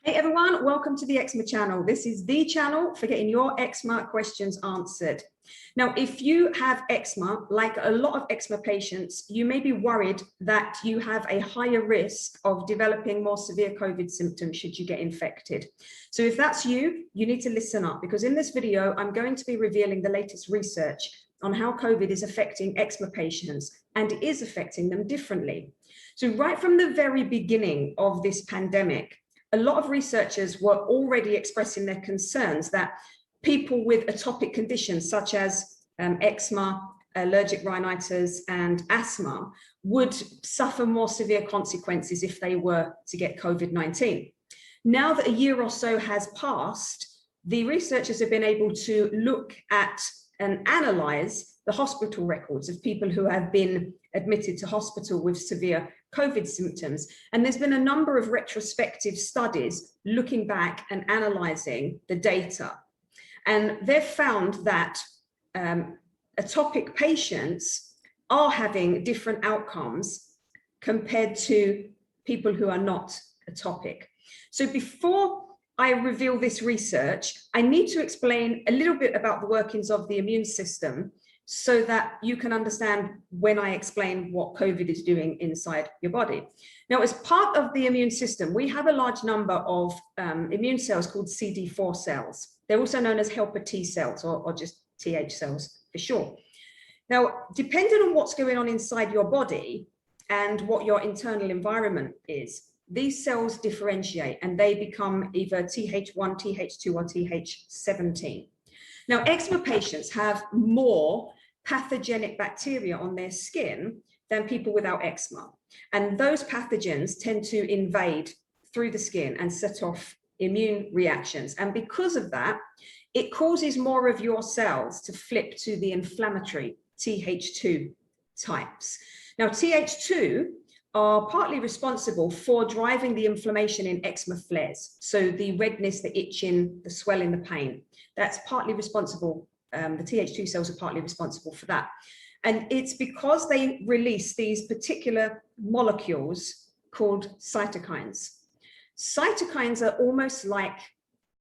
Hey everyone, welcome to the Eczema channel. This is the channel for getting your eczema questions answered. Now, if you have eczema, like a lot of eczema patients, you may be worried that you have a higher risk of developing more severe COVID symptoms should you get infected. So if that's you, you need to listen up, because in this video, I'm going to be revealing the latest research on how COVID is affecting eczema patients, and it is affecting them differently. So right from the very beginning of this pandemic, a lot of researchers were already expressing their concerns that people with atopic conditions such as eczema, allergic rhinitis, and asthma would suffer more severe consequences if they were to get COVID-19. Now that a year or so has passed, the researchers have been able to look at and analyze the hospital records of people who have been admitted to hospital with severe COVID symptoms. And there's been a number of retrospective studies looking back and analyzing the data. And they've found that atopic patients are having different outcomes compared to people who are not atopic. So before I reveal this research, I need to explain a little bit about the workings of the immune system so that you can understand when I explain what COVID is doing inside your body. Now, as part of the immune system, we have a large number of immune cells called CD4 cells. They're also known as helper T cells or just TH cells for short. Now, depending on what's going on inside your body and what your internal environment is, these cells differentiate and they become either Th1, Th2, or Th17. Now, eczema patients have more pathogenic bacteria on their skin than people without eczema. And those pathogens tend to invade through the skin and set off immune reactions. And because of that, it causes more of your cells to flip to the inflammatory Th2 types. Now, Th2 are partly responsible for driving the inflammation in eczema flares. So the redness, the itching, the swelling, the pain, that's partly responsible. The Th2 cells are partly responsible for that. And it's because they release these particular molecules called cytokines. Cytokines are almost like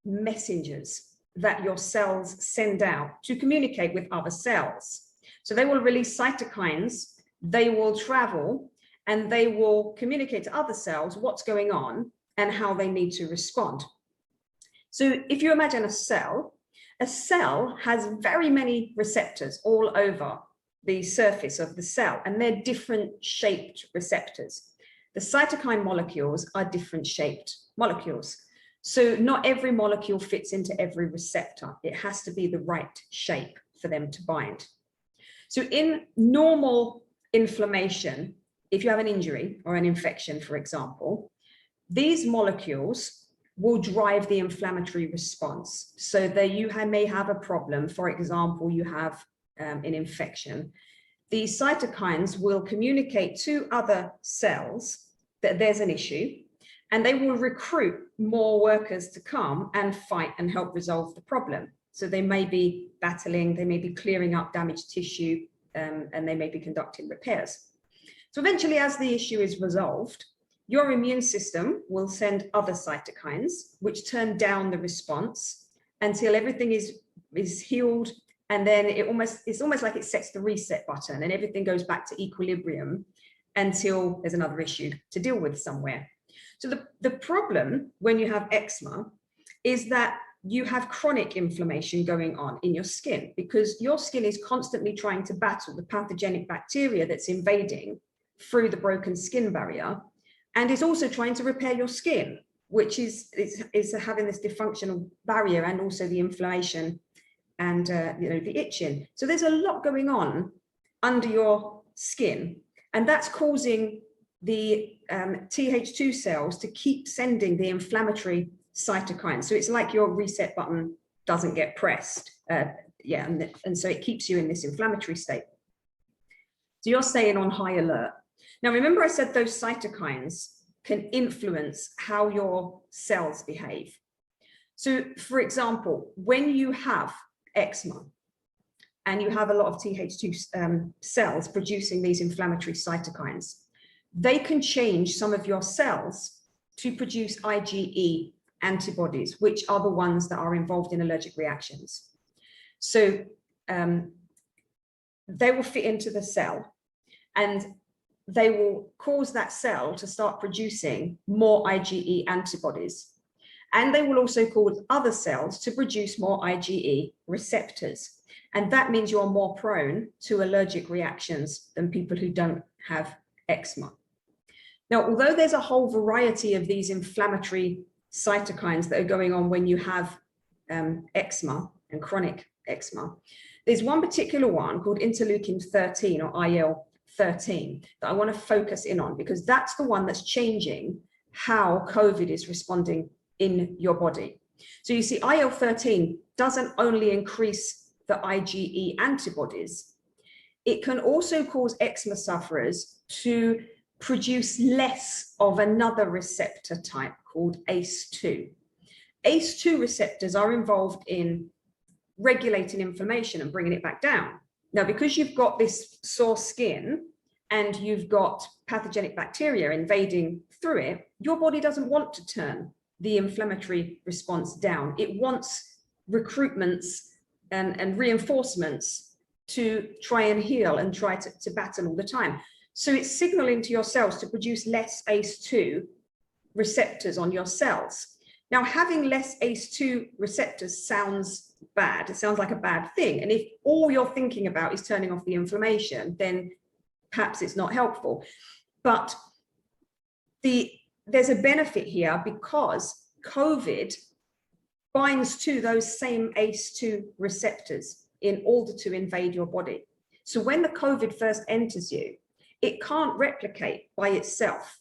messengers that your cells send out to communicate with other cells. So they will release cytokines, they will travel, and they will communicate to other cells what's going on and how they need to respond. So if you imagine a cell has very many receptors all over the surface of the cell, and they're different shaped receptors. The cytokine molecules are different shaped molecules. So not every molecule fits into every receptor. It has to be the right shape for them to bind. So in normal inflammation, if you have an injury or an infection, for example, these molecules will drive the inflammatory response. So that you may have a problem, for example, you have an infection. These cytokines will communicate to other cells that there's an issue, and they will recruit more workers to come and fight and help resolve the problem. So they may be battling, they may be clearing up damaged tissue, and they may be conducting repairs. So eventually, as the issue is resolved, your immune system will send other cytokines, which turn down the response until everything is healed. And then it's almost like it sets the reset button and everything goes back to equilibrium until there's another issue to deal with somewhere. So the problem when you have eczema is that you have chronic inflammation going on in your skin, because your skin is constantly trying to battle the pathogenic bacteria that's invading through the broken skin barrier, and is also trying to repair your skin, which is having this dysfunctional barrier and also the inflammation and the itching. So there's a lot going on under your skin, and that's causing the Th2 cells to keep sending the inflammatory cytokines. So it's like your reset button doesn't get pressed. And so it keeps you in this inflammatory state. So you're staying on high alert. Now, remember I said those cytokines can influence how your cells behave. So, for example, when you have eczema and you have a lot of Th2 cells producing these inflammatory cytokines, they can change some of your cells to produce IgE antibodies, which are the ones that are involved in allergic reactions. So they will fit into the cell, and they will cause that cell to start producing more IgE antibodies. And they will also cause other cells to produce more IgE receptors. And that means you're more prone to allergic reactions than people who don't have eczema. Now, although there's a whole variety of these inflammatory cytokines that are going on when you have eczema and chronic eczema, there's one particular one called interleukin-13 or IL-13 that I want to focus in on, because that's the one that's changing how COVID is responding in your body. So you see, IL-13 doesn't only increase the IgE antibodies, it can also cause eczema sufferers to produce less of another receptor type called ACE2. ACE2 receptors are involved in regulating inflammation and bringing it back down. Now, because you've got this sore skin and you've got pathogenic bacteria invading through it, your body doesn't want to turn the inflammatory response down. It wants recruitments and reinforcements to try and heal and try to battle all the time. So it's signaling to your cells to produce less ACE2 receptors on your cells. Now, having less ACE2 receptors sounds bad. It sounds like a bad thing. And if all you're thinking about is turning off the inflammation, then perhaps it's not helpful. But there's a benefit here, because COVID binds to those same ACE2 receptors in order to invade your body. So when the COVID first enters you, it can't replicate by itself.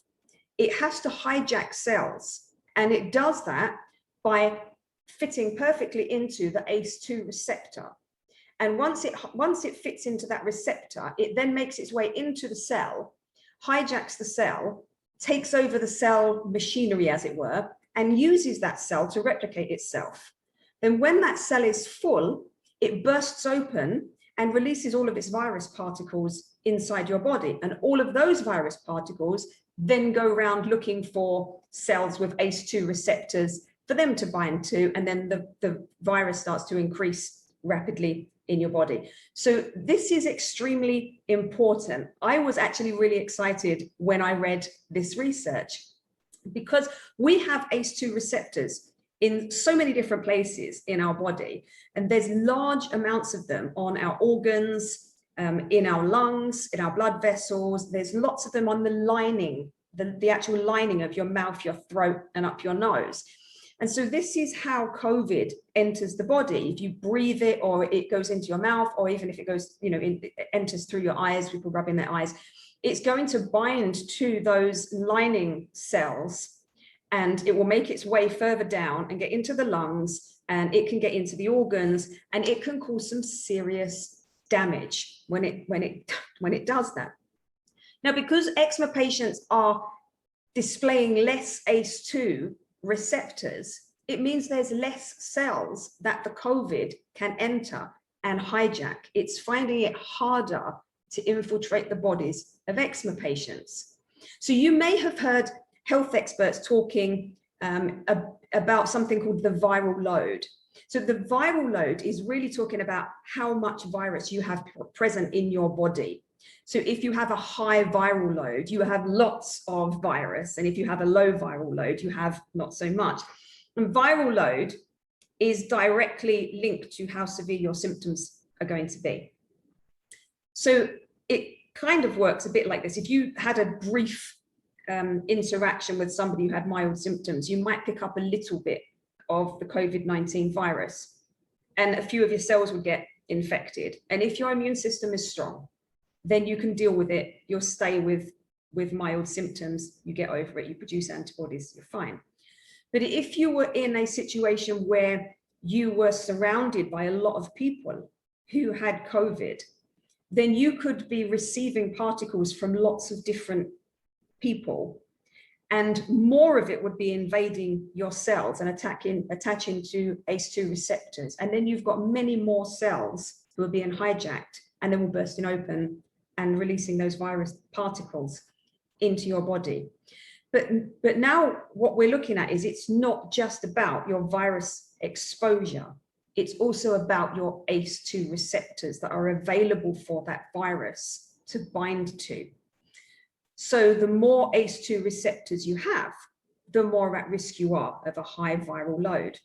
It has to hijack cells, and it does that by fitting perfectly into the ACE2 receptor. And once it fits into that receptor, it then makes its way into the cell, hijacks the cell, takes over the cell machinery, as it were, and uses that cell to replicate itself. Then when that cell is full, it bursts open and releases all of its virus particles inside your body. And all of those virus particles then go around looking for cells with ACE2 receptors for them to bind to, and then the virus starts to increase rapidly in your body. So this is extremely important. I was actually really excited when I read this research, because we have ACE2 receptors in so many different places in our body, and there's large amounts of them on our organs, in our lungs, in our blood vessels. There's lots of them on the lining, the actual lining of your mouth, your throat, and up your nose. And so this is how COVID enters the body. If you breathe it, or it goes into your mouth, or even if it goes, it enters through your eyes, people rubbing their eyes, it's going to bind to those lining cells, and it will make its way further down and get into the lungs, and it can get into the organs, and it can cause some serious damage when it does that. Now, because eczema patients are displaying less ACE2 receptors, it means there's less cells that the COVID can enter and hijack. It's finding it harder to infiltrate the bodies of eczema patients. So you may have heard health experts talking about something called the viral load. So the viral load is really talking about how much virus you have present in your body. So if you have a high viral load, you have lots of virus. And if you have a low viral load, you have not so much. And viral load is directly linked to how severe your symptoms are going to be. So it kind of works a bit like this. If you had a brief interaction with somebody who had mild symptoms, you might pick up a little bit of the COVID-19 virus, and a few of your cells would get infected. And if your immune system is strong, then you can deal with it. You'll stay with mild symptoms, you get over it, you produce antibodies, you're fine. But if you were in a situation where you were surrounded by a lot of people who had COVID, then you could be receiving particles from lots of different people, and more of it would be invading your cells and attaching to ACE2 receptors. And then you've got many more cells who are being hijacked, and then will bursting open and releasing those virus particles into your body. But now what we're looking at is it's not just about your virus exposure. It's also about your ACE2 receptors that are available for that virus to bind to. So the more ACE2 receptors you have, the more at risk you are of a high viral load.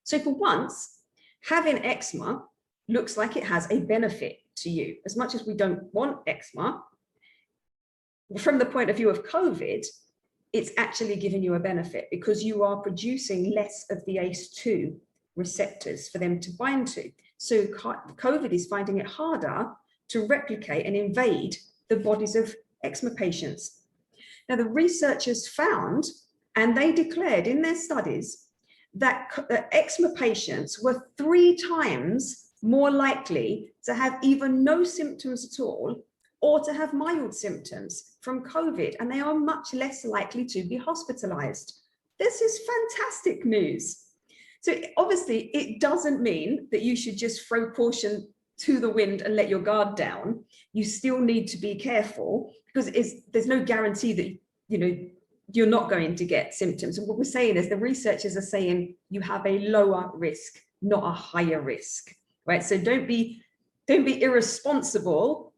So for once, having eczema looks like it has a benefit to you. As much as we don't want eczema, from the point of view of COVID, it's actually giving you a benefit because you are producing less of the ACE2 receptors for them to bind to. So COVID is finding it harder to replicate and invade the bodies of eczema patients. Now, the researchers found, and they declared in their studies, that eczema patients were 3 times more likely to have even no symptoms at all or to have mild symptoms from COVID, and they are much less likely to be hospitalized. This is fantastic news. So obviously it doesn't mean that you should just throw caution to the wind and let your guard down. You still need to be careful because there's no guarantee that you're not going to get symptoms. And what we're saying is the researchers are saying you have a lower risk, not a higher risk, right? So don't be irresponsible,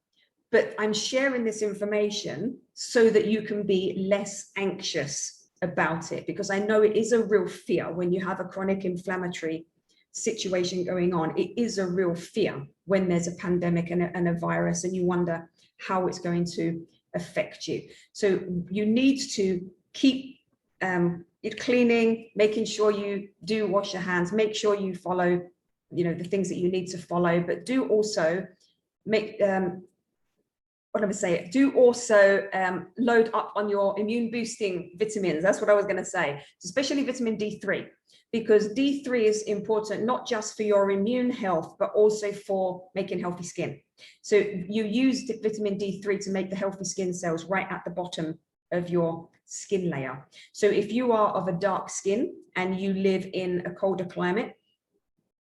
but I'm sharing this information so that you can be less anxious about it, because I know it is a real fear when you have a chronic inflammatory situation going on. It is a real fear when there's a pandemic and a virus, and you wonder how it's going to affect you. So you need to keep it cleaning, making sure you do wash your hands, make sure you follow, the things that you need to follow, but do also make do also load up on your immune boosting vitamins. That's what I was going to say, especially vitamin D3, because D3 is important not just for your immune health, but also for making healthy skin. So you use vitamin D3 to make the healthy skin cells right at the bottom of your skin layer. So if you are of a dark skin and you live in a colder climate,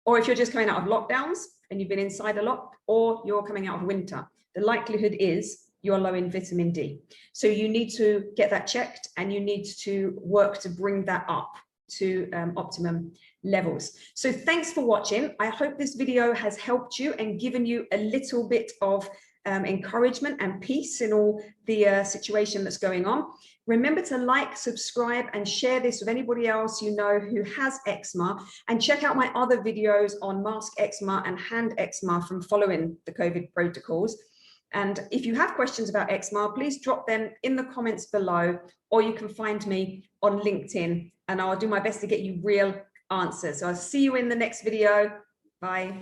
or if you're just coming out of lockdowns and you've been inside a lot, or you're coming out of winter, the likelihood is you're low in vitamin D. So you need to get that checked, and you need to work to bring that up to optimum levels. So thanks for watching. I hope this video has helped you and given you a little bit of encouragement and peace in all the situation that's going on. Remember to like, subscribe, and share this with anybody else you know who has eczema, and check out my other videos on mask eczema and hand eczema from following the COVID protocols. And if you have questions about eczema, please drop them in the comments below, or you can find me on LinkedIn, and I'll do my best to get you real answers. So I'll see you in the next video. Bye.